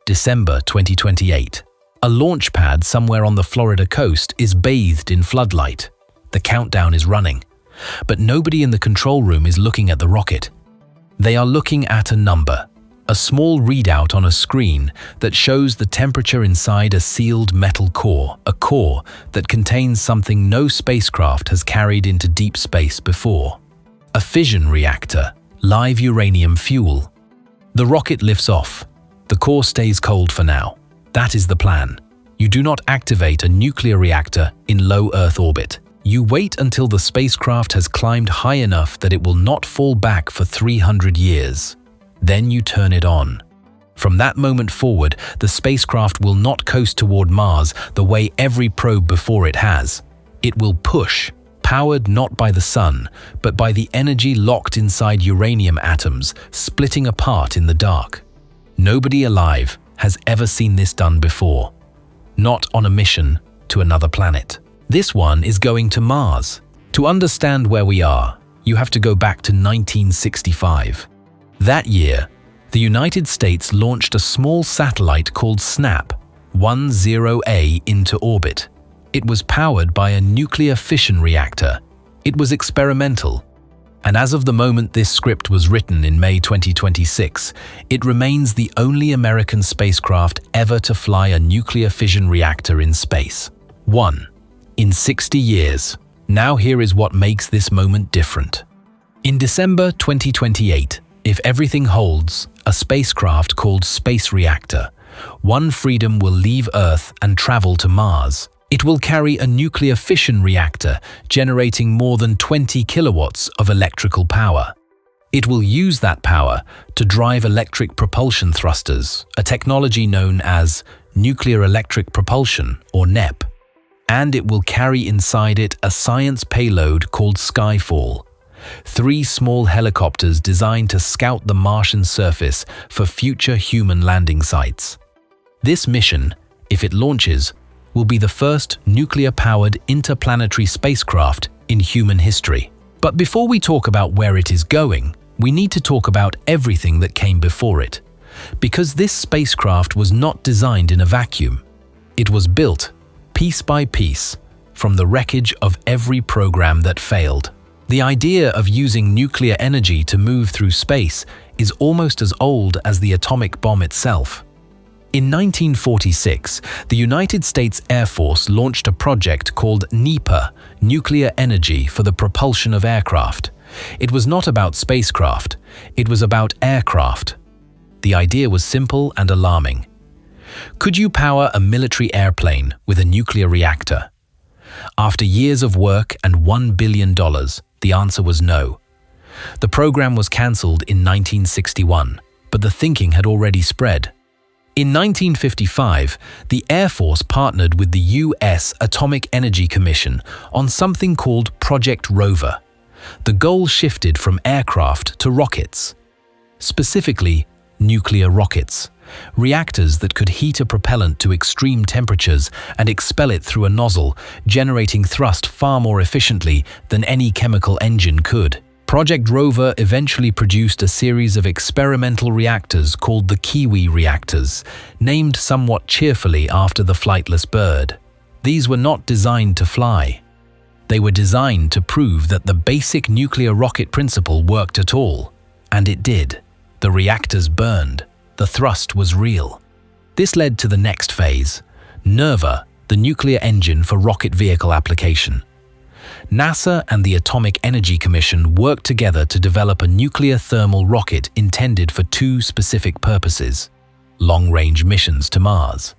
December 2028. A launch pad somewhere on the Florida coast is bathed in floodlight. The countdown is running, but nobody in the control room is looking at the rocket. They are looking at a number, a small readout on a screen that shows the temperature inside a sealed metal core, a core that contains something no spacecraft has carried into deep space before. A fission reactor, live uranium fuel. The rocket lifts off. The core stays cold for now. That is the plan. You do not activate a nuclear reactor in low Earth orbit. You wait until the spacecraft has climbed high enough that it will not fall back for 300 years. Then you turn it on. From that moment forward, the spacecraft will not coast toward Mars the way every probe before it has. It will push, powered not by the sun, but by the energy locked inside uranium atoms, splitting apart in the dark. Nobody alive has ever seen this done before. Not on a mission to another planet. This one is going to Mars. To understand where we are, you have to go back to 1965. That year, the United States launched a small satellite called SNAP-10A into orbit. It was powered by a nuclear fission reactor. It was experimental. And as of the moment this script was written in May 2026, it remains the only American spacecraft ever to fly a nuclear fission reactor in space. 1. In 60 years. Now here is what makes this moment different. In December 2028, if everything holds, a spacecraft called Space Reactor-1 Freedom will leave Earth and travel to Mars. It will carry a nuclear fission reactor generating more than 20 kilowatts of electrical power. It will use that power to drive electric propulsion thrusters, a technology known as nuclear electric propulsion, or NEP. And it will carry inside it a science payload called Skyfall. 3 small helicopters designed to scout the Martian surface for future human landing sites. This mission, if it launches, will be the first nuclear-powered interplanetary spacecraft in human history. But before we talk about where it is going, we need to talk about everything that came before it. Because this spacecraft was not designed in a vacuum. It was built piece by piece, from the wreckage of every program that failed. The idea of using nuclear energy to move through space is almost as old as the atomic bomb itself. In 1946, the United States Air Force launched a project called NEPA, Nuclear Energy for the Propulsion of Aircraft. It was not about spacecraft, it was about aircraft. The idea was simple and alarming. Could you power a military airplane with a nuclear reactor? After years of work and $1 billion, the answer was no. The program was cancelled in 1961, but the thinking had already spread. In 1955, the Air Force partnered with the U.S. Atomic Energy Commission on something called Project Rover. The goal shifted from aircraft to rockets. Specifically, nuclear rockets. Reactors that could heat a propellant to extreme temperatures and expel it through a nozzle, generating thrust far more efficiently than any chemical engine could. Project Rover eventually produced a series of experimental reactors called the Kiwi reactors, named somewhat cheerfully after the flightless bird. These were not designed to fly. They were designed to prove that the basic nuclear rocket principle worked at all. And it did. The reactors burned. The thrust was real. This led to the next phase, NERVA, the nuclear engine for rocket vehicle application. NASA and the Atomic Energy Commission worked together to develop a nuclear thermal rocket intended for 2 specific purposes: long-range missions to Mars,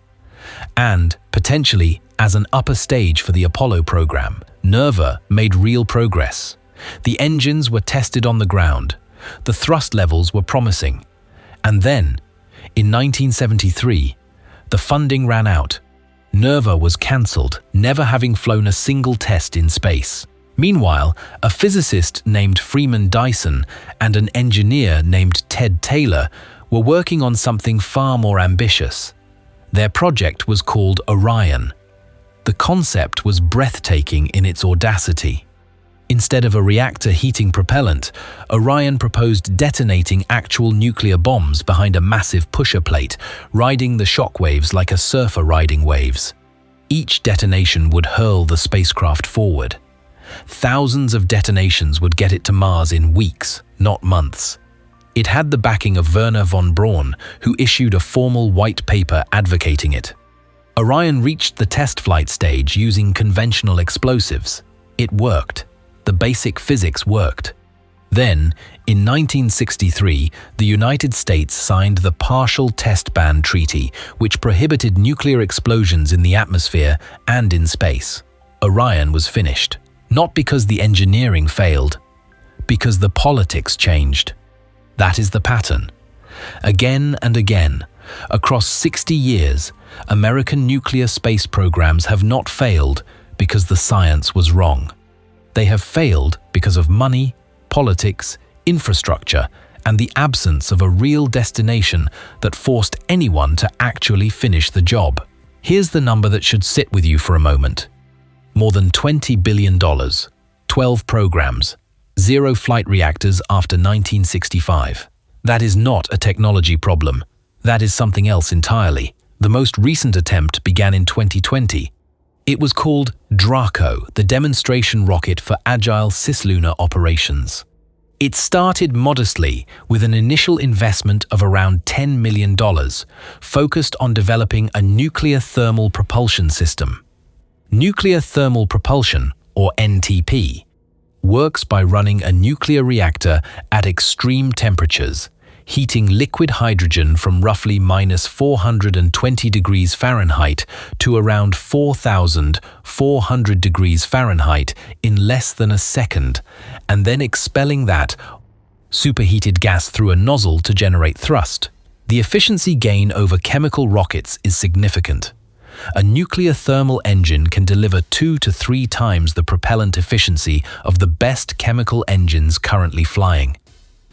and, potentially, as an upper stage for the Apollo program. NERVA made real progress. The engines were tested on the ground. The thrust levels were promising. And then, in 1973, the funding ran out. NERVA was cancelled, never having flown a single test in space. Meanwhile, a physicist named Freeman Dyson and an engineer named Ted Taylor were working on something far more ambitious. Their project was called Orion. The concept was breathtaking in its audacity. Instead of a reactor heating propellant, Orion proposed detonating actual nuclear bombs behind a massive pusher plate, riding the shockwaves like a surfer riding waves. Each detonation would hurl the spacecraft forward. Thousands of detonations would get it to Mars in weeks, not months. It had the backing of Wernher von Braun, who issued a formal white paper advocating it. Orion reached the test flight stage using conventional explosives. It worked. The basic physics worked. Then, in 1963, the United States signed the Partial Test Ban Treaty, which prohibited nuclear explosions in the atmosphere and in space. Orion was finished. Not because the engineering failed, because the politics changed. That is the pattern. Again and again, across 60 years, American nuclear space programs have not failed because the science was wrong. They have failed because of money, politics, infrastructure, and the absence of a real destination that forced anyone to actually finish the job. Here's the number that should sit with you for a moment. More than $20 billion, 12 programs, 0 flight reactors after 1965. That is not a technology problem. That is something else entirely. The most recent attempt began in 2020. It was called DRACO, the demonstration rocket for agile cislunar operations. It started modestly with an initial investment of around $10 million, focused on developing a nuclear thermal propulsion system. Nuclear thermal propulsion, or NTP, works by running a nuclear reactor at extreme temperatures, heating liquid hydrogen from roughly -420 degrees Fahrenheit to around 4,400 degrees Fahrenheit in less than a second, and then expelling that superheated gas through a nozzle to generate thrust. The efficiency gain over chemical rockets is significant. A nuclear thermal engine can deliver 2 to 3 times the propellant efficiency of the best chemical engines currently flying.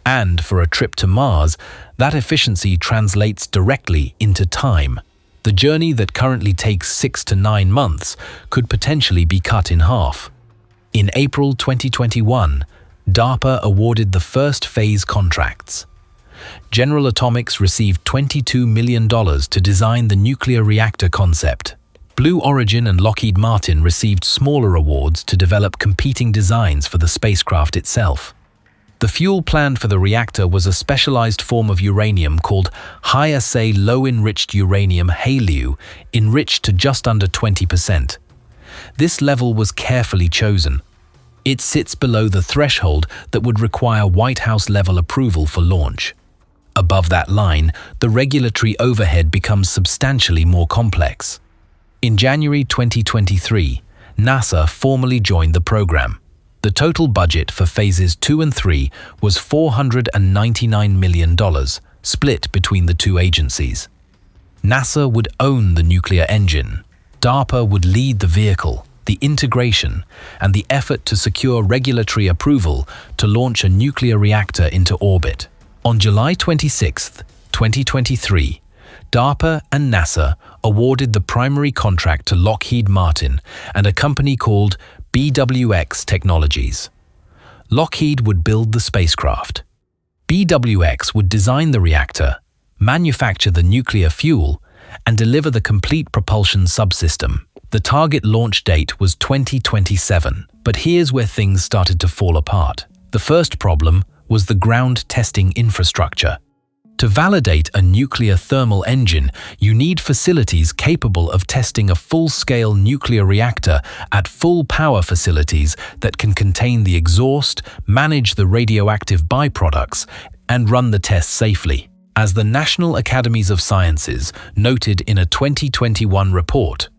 And for a trip to Mars, that efficiency translates directly into time. The journey that currently takes 6 to 9 months could potentially be cut in half. In April 2021, DARPA awarded the first phase contracts. General Atomics received $22 million to design the nuclear reactor concept. Blue Origin and Lockheed Martin received smaller awards to develop competing designs for the spacecraft itself. The fuel planned for the reactor was a specialized form of uranium called high-assay low-enriched uranium HALEU, enriched to just under 20%. This level was carefully chosen. It sits below the threshold that would require White House-level approval for launch. Above that line, the regulatory overhead becomes substantially more complex. In January 2023, NASA formally joined the program. The total budget for phases 2 and 3 was $499 million, split between the two agencies. NASA would own the nuclear engine. DARPA would lead the vehicle, the integration, and the effort to secure regulatory approval to launch a nuclear reactor into orbit. On July 26, 2023, DARPA and NASA awarded the primary contract to Lockheed Martin and a company called BWX Technologies. Lockheed would build the spacecraft. BWX would design the reactor, manufacture the nuclear fuel, and deliver the complete propulsion subsystem. The target launch date was 2027, but here's where things started to fall apart. The first problem was the ground testing infrastructure. To validate a nuclear thermal engine, you need facilities capable of testing a full-scale nuclear reactor at full power facilities that can contain the exhaust, manage the radioactive byproducts, and run the tests safely. As the National Academies of Sciences noted in a 2021 report,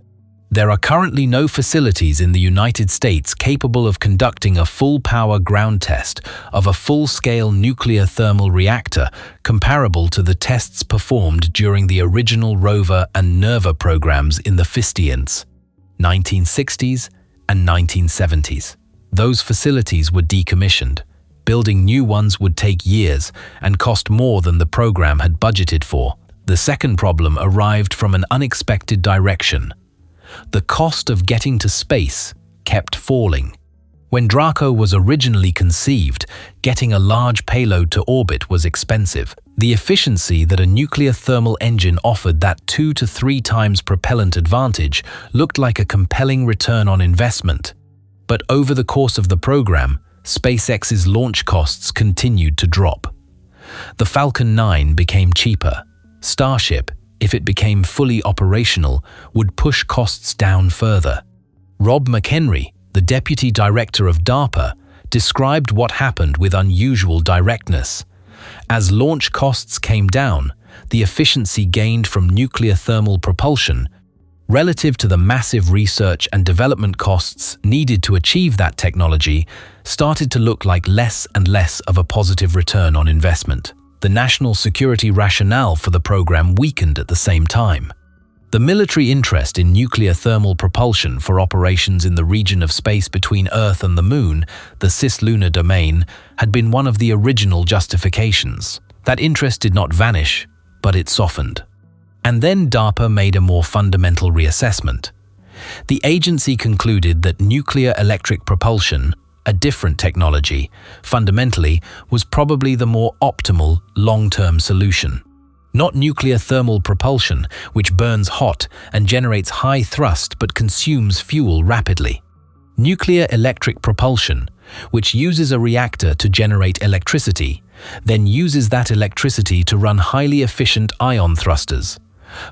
there are currently no facilities in the United States capable of conducting a full-power ground test of a full-scale nuclear thermal reactor comparable to the tests performed during the original rover and NERVA programs in the 1960s and 1970s. Those facilities were decommissioned. Building new ones would take years and cost more than the program had budgeted for. The second problem arrived from an unexpected direction. The cost of getting to space kept falling. When DRACO was originally conceived, getting a large payload to orbit was expensive. The efficiency that a nuclear thermal engine offered, that 2 to 3 times propellant advantage, looked like a compelling return on investment. But over the course of the program, SpaceX's launch costs continued to drop. The Falcon 9 became cheaper. Starship, if it became fully operational, would push costs down further. Rob McHenry, the deputy director of DARPA, described what happened with unusual directness. As launch costs came down, the efficiency gained from nuclear thermal propulsion, relative to the massive research and development costs needed to achieve that technology, started to look like less and less of a positive return on investment. The national security rationale for the program weakened at the same time. The military interest in nuclear thermal propulsion for operations in the region of space between Earth and the Moon, the cislunar domain, had been one of the original justifications. That interest did not vanish, but it softened. And then DARPA made a more fundamental reassessment. The agency concluded that nuclear electric propulsion, a different technology, fundamentally was probably the more optimal long-term solution. Not nuclear thermal propulsion, which burns hot and generates high thrust but consumes fuel rapidly. Nuclear electric propulsion, which uses a reactor to generate electricity, then uses that electricity to run highly efficient ion thrusters.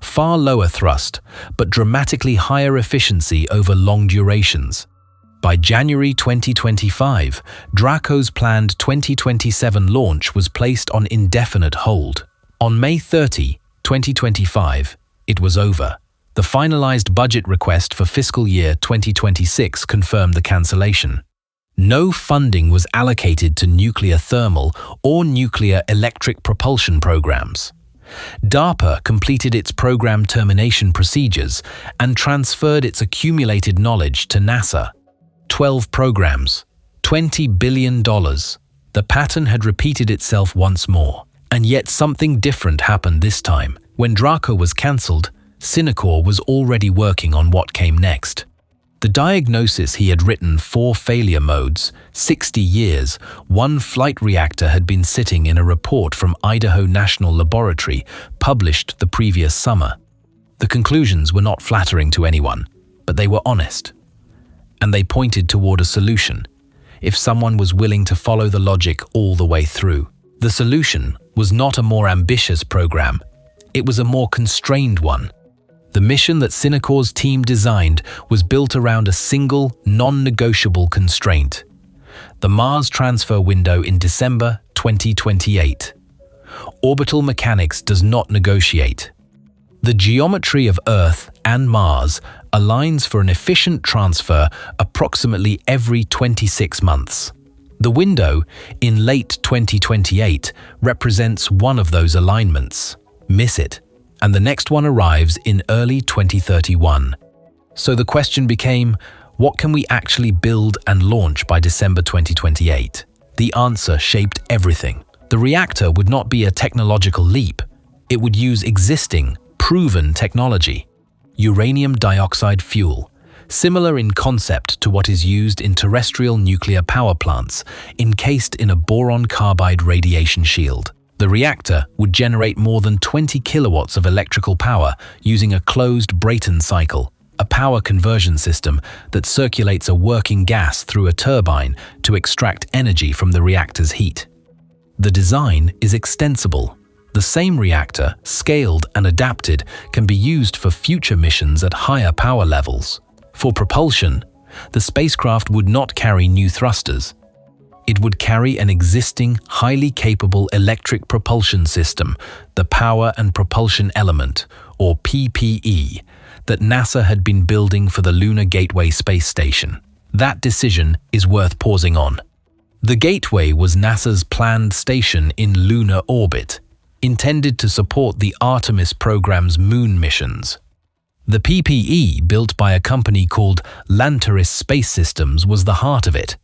Far lower thrust, but dramatically higher efficiency over long durations. By January 2025, DRACO's planned 2027 launch was placed on indefinite hold. On May 30, 2025, it was over. The finalized budget request for fiscal year 2026 confirmed the cancellation. No funding was allocated to nuclear thermal or nuclear electric propulsion programs. DARPA completed its program termination procedures and transferred its accumulated knowledge to NASA. 12 programs, $20 billion. The pattern had repeated itself once more. And yet something different happened this time. When DRACO was cancelled, Synacor was already working on what came next. The diagnosis he had written, 4 failure modes, 60 years, 1 flight reactor had been sitting in a report from Idaho National Laboratory, published the previous summer. The conclusions were not flattering to anyone, but they were honest. And they pointed toward a solution, if someone was willing to follow the logic all the way through. The solution was not a more ambitious program, it was a more constrained one. The mission that Synacor's team designed was built around a single, non-negotiable constraint: the Mars transfer window in December 2028. Orbital mechanics does not negotiate. The geometry of Earth and Mars aligns for an efficient transfer approximately every 26 months. The window, in late 2028, represents one of those alignments. Miss it, and the next one arrives in early 2031. So the question became, what can we actually build and launch by December 2028? The answer shaped everything. The reactor would not be a technological leap. It would use existing, proven technology. Uranium dioxide fuel, similar in concept to what is used in terrestrial nuclear power plants, encased in a boron carbide radiation shield. The reactor would generate more than 20 kilowatts of electrical power using a closed Brayton cycle, a power conversion system that circulates a working gas through a turbine to extract energy from the reactor's heat. The design is extensible. The same reactor, scaled and adapted, can be used for future missions at higher power levels. For propulsion, the spacecraft would not carry new thrusters. It would carry an existing, highly capable electric propulsion system, the Power and Propulsion Element, or PPE, that NASA had been building for the Lunar Gateway space station. That decision is worth pausing on. The Gateway was NASA's planned station in lunar orbit, intended to support the Artemis program's moon missions. The PPE, built by a company called Lanteris Space Systems, was the heart of it.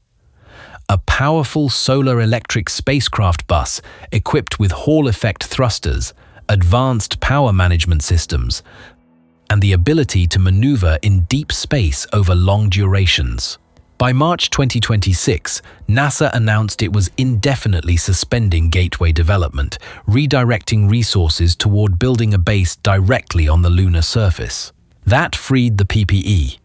A powerful solar electric spacecraft bus equipped with Hall-effect thrusters, advanced power management systems, and the ability to maneuver in deep space over long durations. By March 2026, NASA announced it was indefinitely suspending Gateway development, redirecting resources toward building a base directly on the lunar surface. That freed the PPE.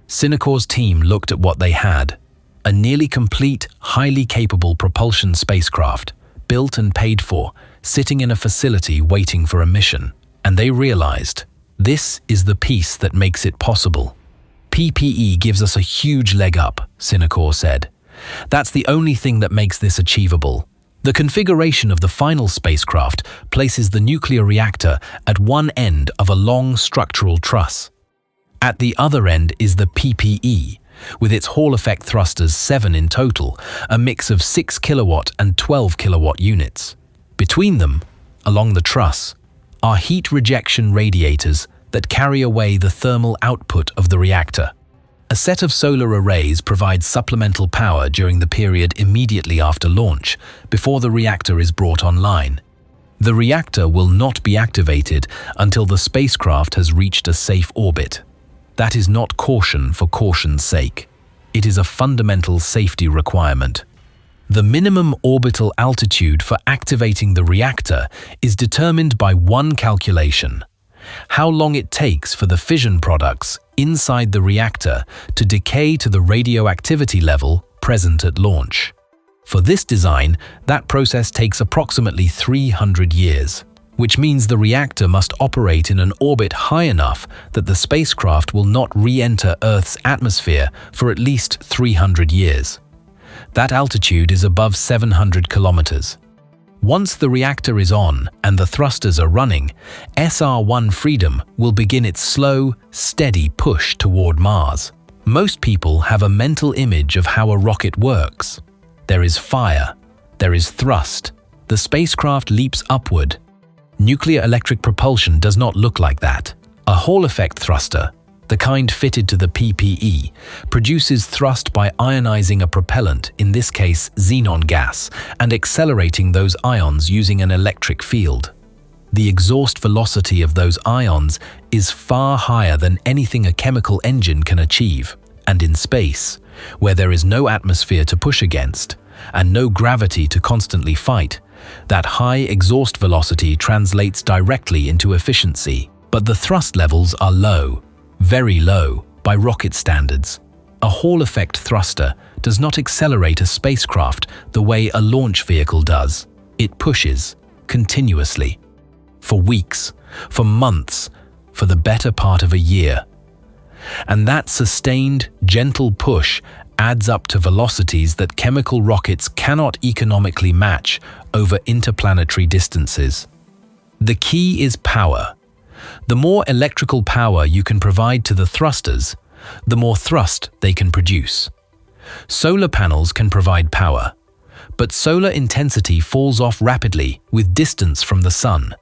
Synnecor's team looked at what they had: a nearly complete, highly capable propulsion spacecraft, built and paid for, sitting in a facility waiting for a mission. And they realized, this is the piece that makes it possible. PPE gives us a huge leg up, Synnecor said. That's the only thing that makes this achievable. The configuration of the final spacecraft places the nuclear reactor at one end of a long structural truss. At the other end is the PPE, with its Hall-effect thrusters, 7 in total, a mix of 6 kilowatt and 12 kilowatt units. Between them, along the truss, are heat rejection radiators that carry away the thermal output of the reactor. A set of solar arrays provides supplemental power during the period immediately after launch, before the reactor is brought online. The reactor will not be activated until the spacecraft has reached a safe orbit. That is not caution for caution's sake. It is a fundamental safety requirement. The minimum orbital altitude for activating the reactor is determined by one calculation: how long it takes for the fission products inside the reactor to decay to the radioactivity level present at launch. For this design, that process takes approximately 300 years, which means the reactor must operate in an orbit high enough that the spacecraft will not re-enter Earth's atmosphere for at least 300 years. That altitude is above 700 kilometers. Once the reactor is on and the thrusters are running, SR-1 Freedom will begin its slow, steady push toward Mars. Most people have a mental image of how a rocket works. There is fire, there is thrust, the spacecraft leaps upward. Nuclear electric propulsion does not look like that. A Hall-effect thruster, the kind fitted to the PPE, produces thrust by ionizing a propellant, in this case xenon gas, and accelerating those ions using an electric field. The exhaust velocity of those ions is far higher than anything a chemical engine can achieve, and in space, where there is no atmosphere to push against, and no gravity to constantly fight, that high exhaust velocity translates directly into efficiency. But the thrust levels are low, very low, by rocket standards. A Hall-effect thruster does not accelerate a spacecraft the way a launch vehicle does. It pushes, continuously. For weeks, for months, for the better part of a year. And that sustained, gentle push adds up to velocities that chemical rockets cannot economically match over interplanetary distances. The key is power. The more electrical power you can provide to the thrusters, the more thrust they can produce. Solar panels can provide power, but solar intensity falls off rapidly with distance from the Sun.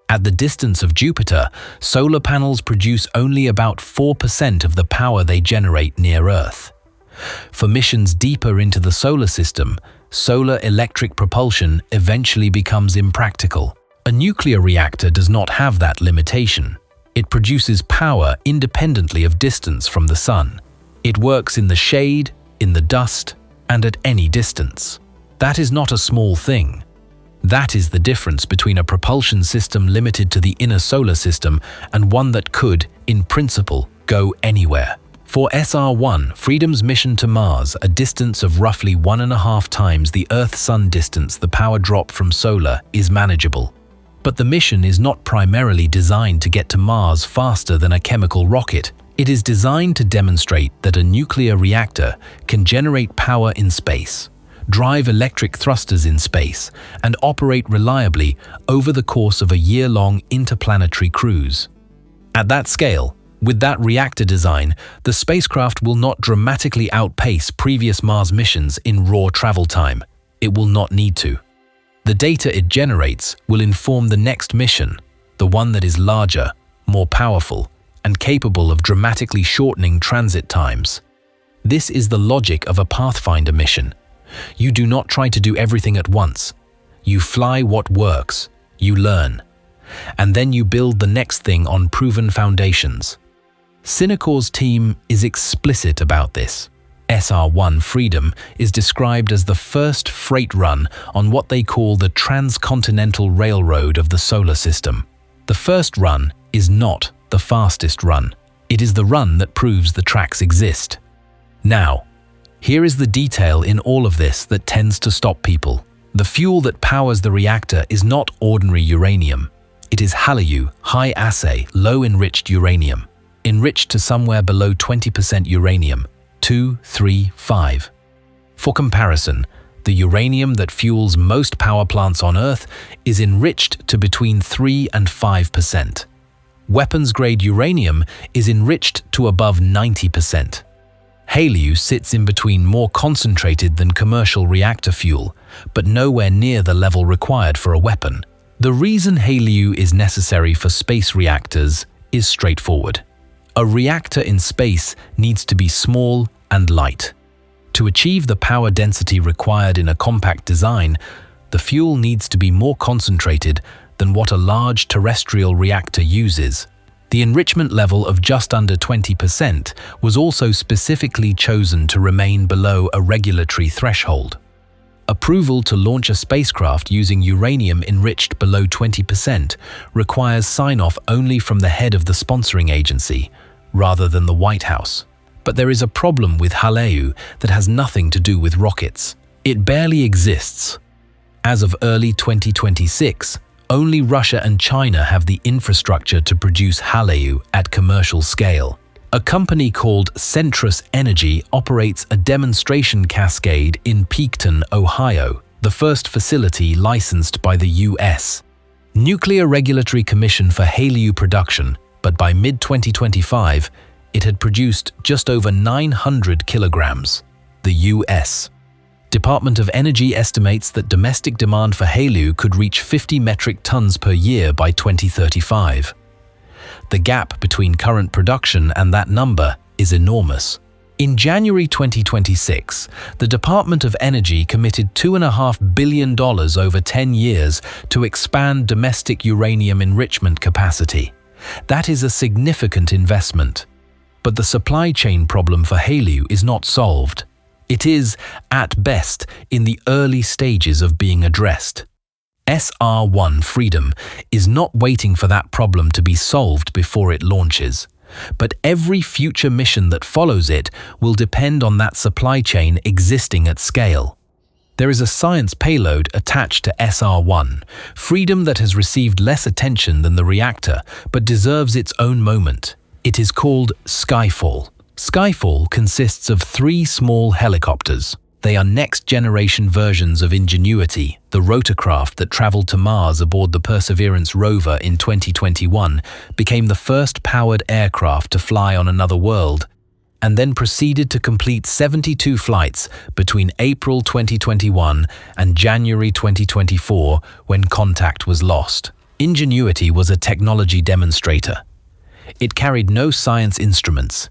At the distance of Jupiter, solar panels produce only about 4% of the power they generate near Earth. For missions deeper into the solar system, solar electric propulsion eventually becomes impractical. A nuclear reactor does not have that limitation. It produces power independently of distance from the Sun. It works in the shade, in the dust, and at any distance. That is not a small thing. That is the difference between a propulsion system limited to the inner solar system and one that could, in principle, go anywhere. For SR-1, Freedom's mission to Mars, a distance of roughly 1.5 times the Earth-Sun distance, the power drop from solar is manageable. But the mission is not primarily designed to get to Mars faster than a chemical rocket. It is designed to demonstrate that a nuclear reactor can generate power in space, drive electric thrusters in space, and operate reliably over the course of a year-long interplanetary cruise. At that scale, with that reactor design, the spacecraft will not dramatically outpace previous Mars missions in raw travel time. It will not need to. The data it generates will inform the next mission, the one that is larger, more powerful, and capable of dramatically shortening transit times. This is the logic of a Pathfinder mission. You do not try to do everything at once. You fly what works, you learn, and then you build the next thing on proven foundations. Synnecor's team is explicit about this. SR-1 Freedom is described as the first freight run on what they call the transcontinental railroad of the solar system. The first run is not the fastest run. It is the run that proves the tracks exist. Now, here is the detail in all of this that tends to stop people. The fuel that powers the reactor is not ordinary uranium. It is HALEU, high-assay, low-enriched uranium, enriched to somewhere below 20% uranium, 235. For comparison, the uranium that fuels most power plants on Earth is enriched to between 3 and 5%. Weapons-grade uranium is enriched to above 90%. HALEU sits in between, more concentrated than commercial reactor fuel, but nowhere near the level required for a weapon. The reason HALEU is necessary for space reactors is straightforward. A reactor in space needs to be small and light. To achieve the power density required in a compact design, the fuel needs to be more concentrated than what a large terrestrial reactor uses. The enrichment level of just under 20% was also specifically chosen to remain below a regulatory threshold. Approval to launch a spacecraft using uranium enriched below 20% requires sign-off only from the head of the sponsoring agency, rather than the White House. But there is a problem with HALEU that has nothing to do with rockets. It barely exists. As of early 2026, only Russia and China have the infrastructure to produce HALEU at commercial scale. A company called Centrus Energy operates a demonstration cascade in Peakton, Ohio, the first facility licensed by the US. Nuclear Regulatory Commission for HALEU production, but by mid-2025, it had produced just over 900 kilograms. The US Department of Energy estimates that domestic demand for HALEU could reach 50 metric tons per year by 2035. The gap between current production and that number is enormous. In January 2026, the Department of Energy committed $2.5 billion over 10 years to expand domestic uranium enrichment capacity. That is a significant investment. But the supply chain problem for HALEU is not solved. It is, at best, in the early stages of being addressed. SR-1 Freedom is not waiting for that problem to be solved before it launches. But every future mission that follows it will depend on that supply chain existing at scale. There is a science payload attached to SR-1 Freedom that has received less attention than the reactor, but deserves its own moment. It is called Skyfall. Skyfall consists of 3 small helicopters. They are next-generation versions of Ingenuity, the rotorcraft that traveled to Mars aboard the Perseverance rover in 2021, became the first powered aircraft to fly on another world, and then proceeded to complete 72 flights between April 2021 and January 2024 when contact was lost. Ingenuity was a technology demonstrator. It carried no science instruments.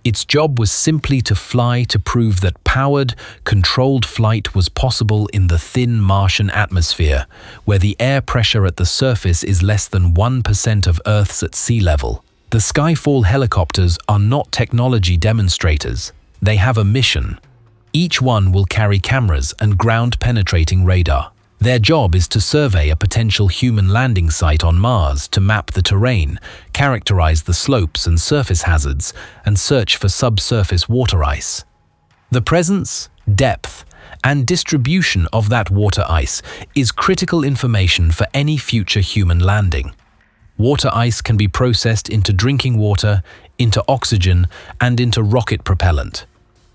Its job was simply to fly to prove that powered, controlled flight was possible in the thin Martian atmosphere, where the air pressure at the surface is less than 1% of Earth's at sea level. The Skyfall helicopters are not technology demonstrators. They have a mission. Each one will carry cameras and ground-penetrating radar. Their job is to survey a potential human landing site on Mars to map the terrain, characterize the slopes and surface hazards, and search for subsurface water ice. The presence, depth, and distribution of that water ice is critical information for any future human landing. Water ice can be processed into drinking water, into oxygen, and into rocket propellant.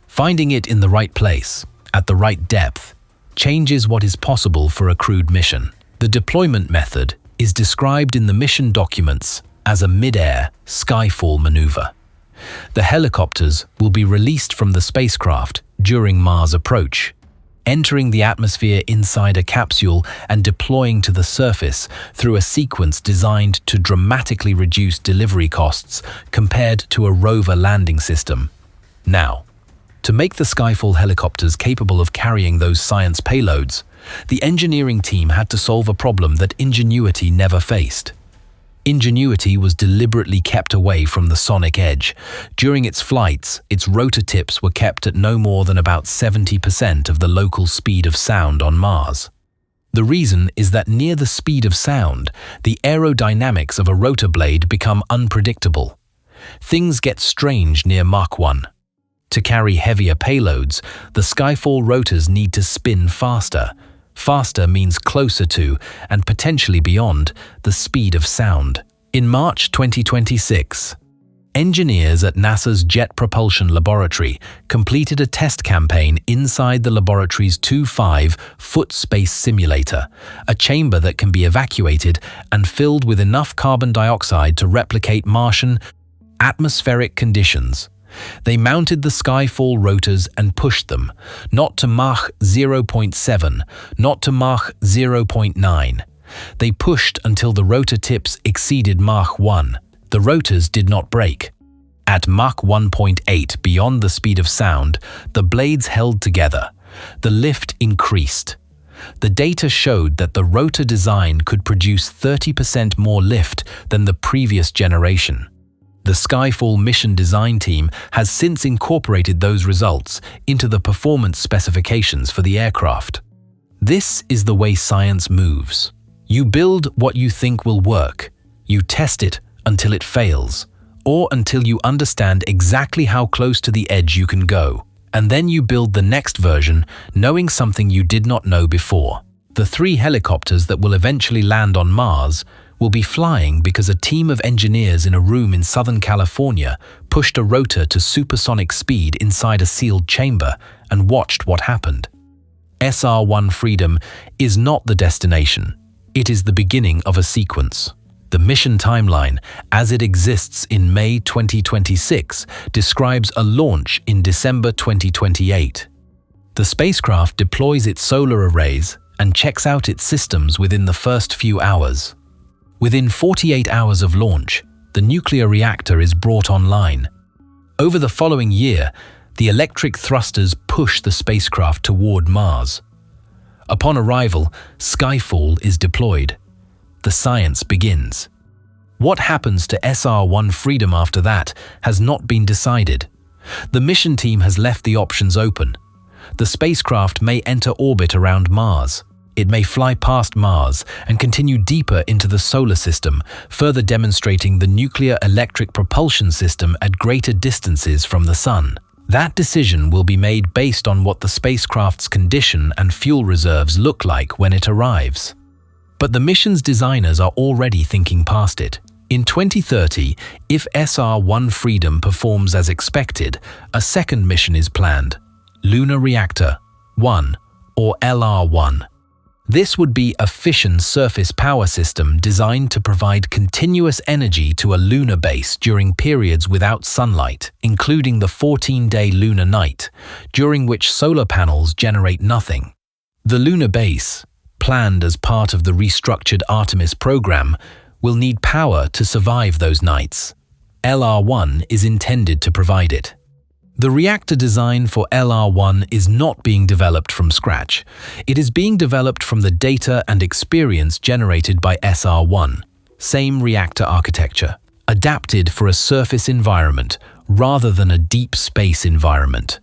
Finding it in the right place, at the right depth, changes what is possible for a crewed mission. The deployment method is described in the mission documents as a mid-air Skyfall maneuver. The helicopters will be released from the spacecraft during Mars approach, entering the atmosphere inside a capsule and deploying to the surface through a sequence designed to dramatically reduce delivery costs compared to a rover landing system. Now, to make the Skyfall helicopters capable of carrying those science payloads, the engineering team had to solve a problem that Ingenuity never faced. Ingenuity was deliberately kept away from the sonic edge. During its flights, its rotor tips were kept at no more than about 70% of the local speed of sound on Mars. The reason is that near the speed of sound, the aerodynamics of a rotor blade become unpredictable. Things get strange near Mach 1. To carry heavier payloads, the Skyfall rotors need to spin faster. Faster means closer to, and potentially beyond, the speed of sound. In March 2026, engineers at NASA's Jet Propulsion Laboratory completed a test campaign inside the laboratory's 25-foot space simulator, a chamber that can be evacuated and filled with enough carbon dioxide to replicate Martian atmospheric conditions. They mounted the Skyfall rotors and pushed them, not to Mach 0.7, not to Mach 0.9. They pushed until the rotor tips exceeded Mach 1. The rotors did not break. At Mach 1.8, beyond the speed of sound, the blades held together. The lift increased. The data showed that the rotor design could produce 30% more lift than the previous generation. The Skyfall mission design team has since incorporated those results into the performance specifications for the aircraft. This is the way science moves. You build what you think will work. You test it until it fails, or until you understand exactly how close to the edge you can go. And then you build the next version, knowing something you did not know before. The 3 helicopters that will eventually land on Mars will be flying because a team of engineers in a room in Southern California pushed a rotor to supersonic speed inside a sealed chamber and watched what happened. SR-1 Freedom is not the destination. It is the beginning of a sequence. The mission timeline, as it exists in May 2026, describes a launch in December 2028. The spacecraft deploys its solar arrays and checks out its systems within the first few hours. Within 48 hours of launch, the nuclear reactor is brought online. Over the following year, the electric thrusters push the spacecraft toward Mars. Upon arrival, Skyfall is deployed. The science begins. What happens to SR-1 Freedom after that has not been decided. The mission team has left the options open. The spacecraft may enter orbit around Mars. It may fly past Mars and continue deeper into the solar system, further demonstrating the nuclear electric propulsion system at greater distances from the Sun. That decision will be made based on what the spacecraft's condition and fuel reserves look like when it arrives. But the mission's designers are already thinking past it. In 2030, if SR-1 Freedom performs as expected, a second mission is planned, Lunar Reactor-1, or LR-1. This would be a fission surface power system designed to provide continuous energy to a lunar base during periods without sunlight, including the 14-day lunar night, during which solar panels generate nothing. The lunar base, planned as part of the restructured Artemis program, will need power to survive those nights. LR-1 is intended to provide it. The reactor design for LR-1 is not being developed from scratch. It is being developed from the data and experience generated by SR-1. Same reactor architecture, adapted for a surface environment rather than a deep space environment.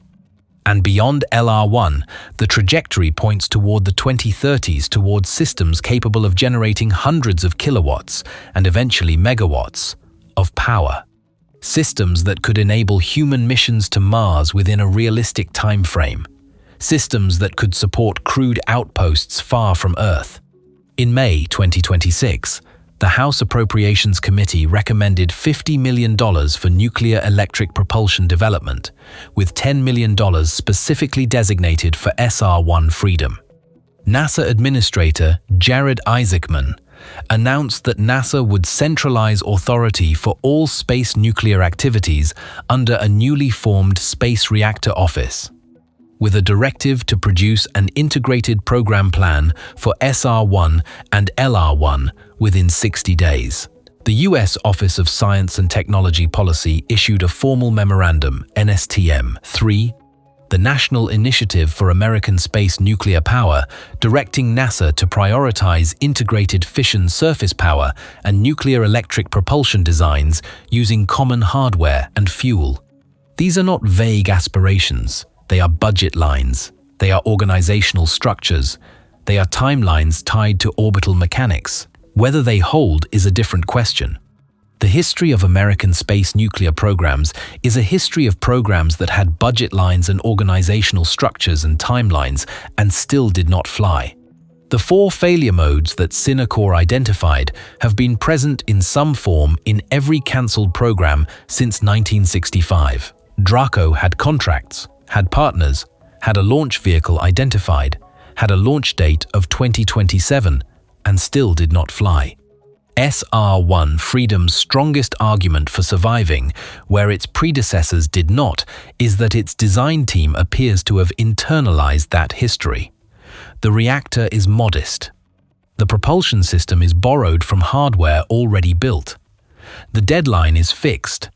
And beyond LR-1, the trajectory points toward the 2030s towards systems capable of generating hundreds of kilowatts and eventually megawatts of power. Systems that could enable human missions to Mars within a realistic time frame. Systems that could support crewed outposts far from Earth. In May 2026, the House Appropriations Committee recommended $50 million for nuclear electric propulsion development, with $10 million specifically designated for SR-1 Freedom. NASA Administrator Jared Isaacman announced that NASA would centralize authority for all space nuclear activities under a newly formed Space Reactor Office, with a directive to produce an integrated program plan for SR-1 and LR-1 within 60 days. The U.S. Office of Science and Technology Policy issued a formal memorandum, NSTM 3, the National Initiative for American Space Nuclear Power, directing NASA to prioritize integrated fission surface power and nuclear electric propulsion designs using common hardware and fuel. These are not vague aspirations. They are budget lines. They are organizational structures. They are timelines tied to orbital mechanics. Whether they hold is a different question. The history of American space nuclear programs is a history of programs that had budget lines and organizational structures and timelines and still did not fly. The 4 failure modes that Synacor identified have been present in some form in every cancelled program since 1965. DRACO had contracts, had partners, had a launch vehicle identified, had a launch date of 2027, and still did not fly. SR-1 Freedom's strongest argument for surviving, where its predecessors did not, is that its design team appears to have internalized that history. The reactor is modest. The propulsion system is borrowed from hardware already built. The deadline is fixed.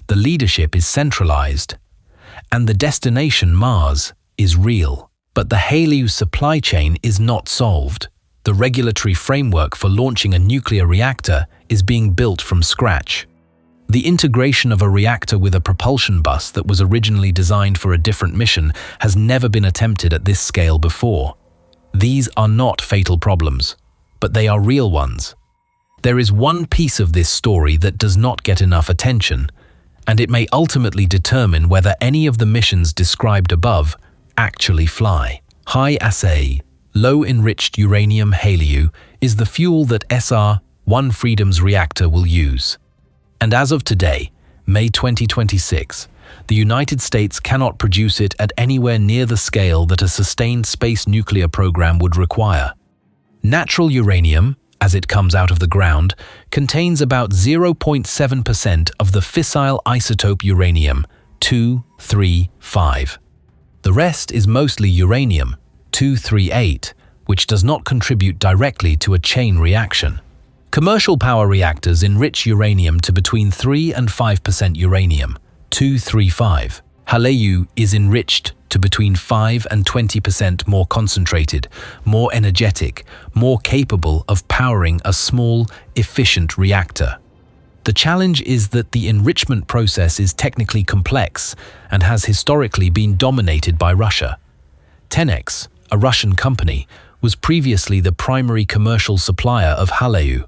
The leadership is centralized. And the destination, Mars, is real. But the HALEU supply chain is not solved. The regulatory framework for launching a nuclear reactor is being built from scratch. The integration of a reactor with a propulsion bus that was originally designed for a different mission has never been attempted at this scale before. These are not fatal problems, but they are real ones. There is one piece of this story that does not get enough attention, and it may ultimately determine whether any of the missions described above actually fly. High-assay, low-enriched uranium HALEU is the fuel that SR-1 Freedom's reactor will use. And as of today, May 2026, the United States cannot produce it at anywhere near the scale that a sustained space nuclear program would require. Natural uranium, as it comes out of the ground, contains about 0.7% of the fissile isotope uranium-235. The rest is mostly uranium-238, which does not contribute directly to a chain reaction. Commercial power reactors enrich uranium to between 3 and 5% uranium-235. HALEU is enriched to between 5 and 20% more concentrated, more energetic, more capable of powering a small, efficient reactor. The challenge is that the enrichment process is technically complex and has historically been dominated by Russia. 10X, a Russian company, was previously the primary commercial supplier of HALEU.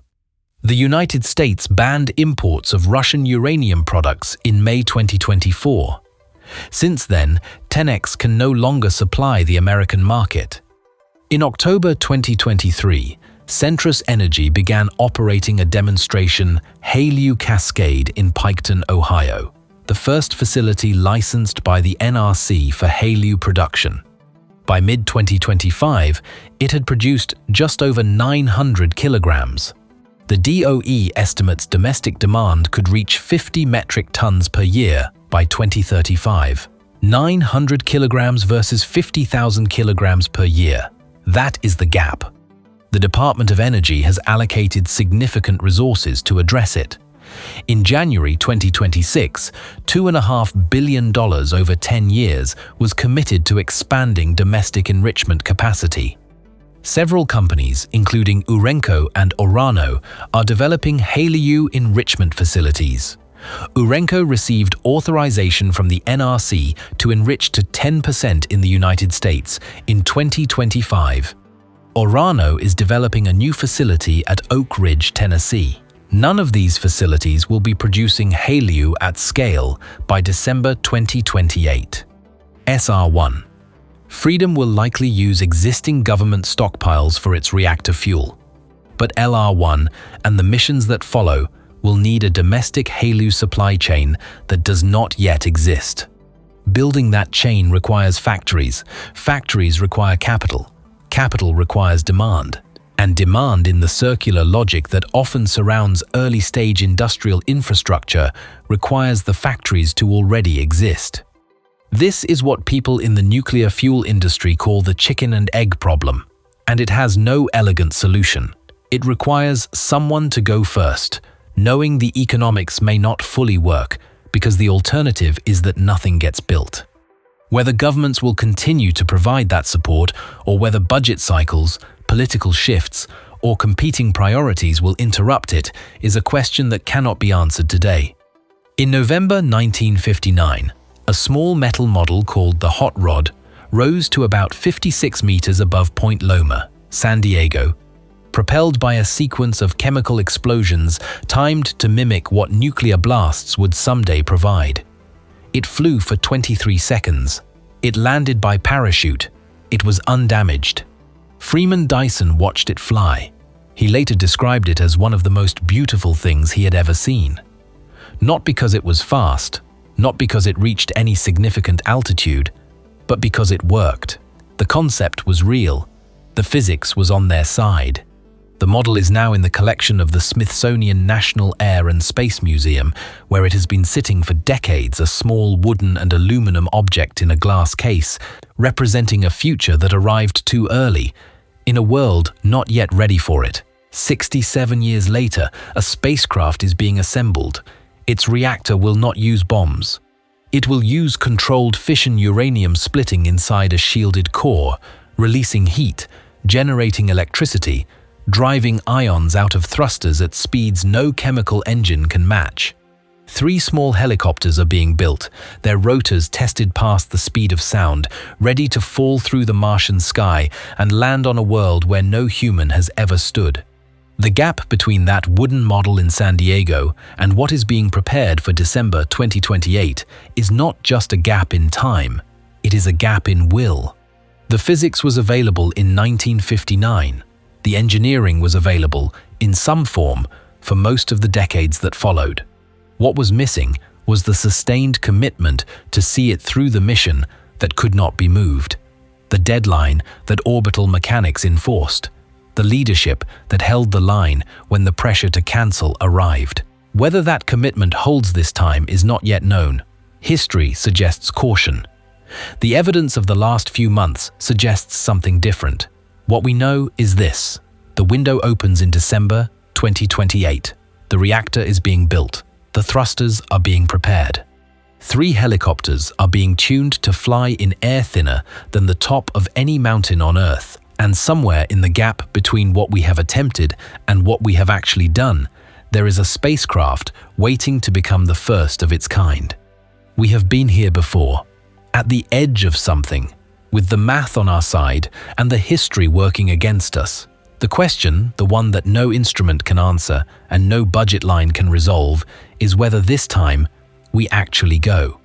The United States banned imports of Russian uranium products in May 2024. Since then, 10X can no longer supply the American market. In October 2023, Centrus Energy began operating a demonstration HALEU Cascade in Piketon, Ohio, the first facility licensed by the NRC for HALEU production. By mid-2025, it had produced just over 900 kilograms. The DOE estimates domestic demand could reach 50 metric tons per year by 2035. 900 kilograms versus 50,000 kilograms per year. That is the gap. The Department of Energy has allocated significant resources to address it. In January 2026, $2.5 billion over 10 years was committed to expanding domestic enrichment capacity. Several companies, including Urenco and Orano, are developing HALEU enrichment facilities. Urenco received authorization from the NRC to enrich to 10% in the United States in 2025. Orano is developing a new facility at Oak Ridge, Tennessee. None of these facilities will be producing HALEU at scale by December 2028. SR-1. Freedom will likely use existing government stockpiles for its reactor fuel. But LR-1 and the missions that follow will need a domestic HALEU supply chain that does not yet exist. Building that chain requires factories. Factories require capital. Capital requires demand. And demand, in the circular logic that often surrounds early-stage industrial infrastructure, requires the factories to already exist. This is what people in the nuclear fuel industry call the chicken and egg problem, and it has no elegant solution. It requires someone to go first, knowing the economics may not fully work, because the alternative is that nothing gets built. Whether governments will continue to provide that support, or whether budget cycles, political shifts, or competing priorities will interrupt it, is a question that cannot be answered today. In November 1959, a small metal model called the Hot Rod rose to about 56 meters above Point Loma, San Diego, propelled by a sequence of chemical explosions timed to mimic what nuclear blasts would someday provide. It flew for 23 seconds. It landed by parachute. It was undamaged. Freeman Dyson watched it fly. He later described it as one of the most beautiful things he had ever seen. Not because it was fast, not because it reached any significant altitude, but because it worked. The concept was real. The physics was on their side. The model is now in the collection of the Smithsonian National Air and Space Museum, where it has been sitting for decades, a small wooden and aluminum object in a glass case, representing a future that arrived too early, in a world not yet ready for it. 67 years later, a spacecraft is being assembled. Its reactor will not use bombs. It will use controlled fission uranium splitting inside a shielded core, releasing heat, generating electricity, driving ions out of thrusters at speeds no chemical engine can match. 3 small helicopters are being built, their rotors tested past the speed of sound, ready to fall through the Martian sky and land on a world where no human has ever stood. The gap between that wooden model in San Diego and what is being prepared for December 2028 is not just a gap in time, it is a gap in will. The physics was available in 1959. The engineering was available, in some form, for most of the decades that followed. What was missing was the sustained commitment to see it through the mission that could not be moved, the deadline that orbital mechanics enforced, the leadership that held the line when the pressure to cancel arrived. Whether that commitment holds this time is not yet known. History suggests caution. The evidence of the last few months suggests something different. What we know is this: the window opens in December 2028. The reactor is being built. The thrusters are being prepared. 3 helicopters are being tuned to fly in air thinner than the top of any mountain on Earth. And somewhere in the gap between what we have attempted and what we have actually done, there is a spacecraft waiting to become the first of its kind. We have been here before, at the edge of something, with the math on our side and the history working against us. The question, the one that no instrument can answer and no budget line can resolve, is whether this time we actually go.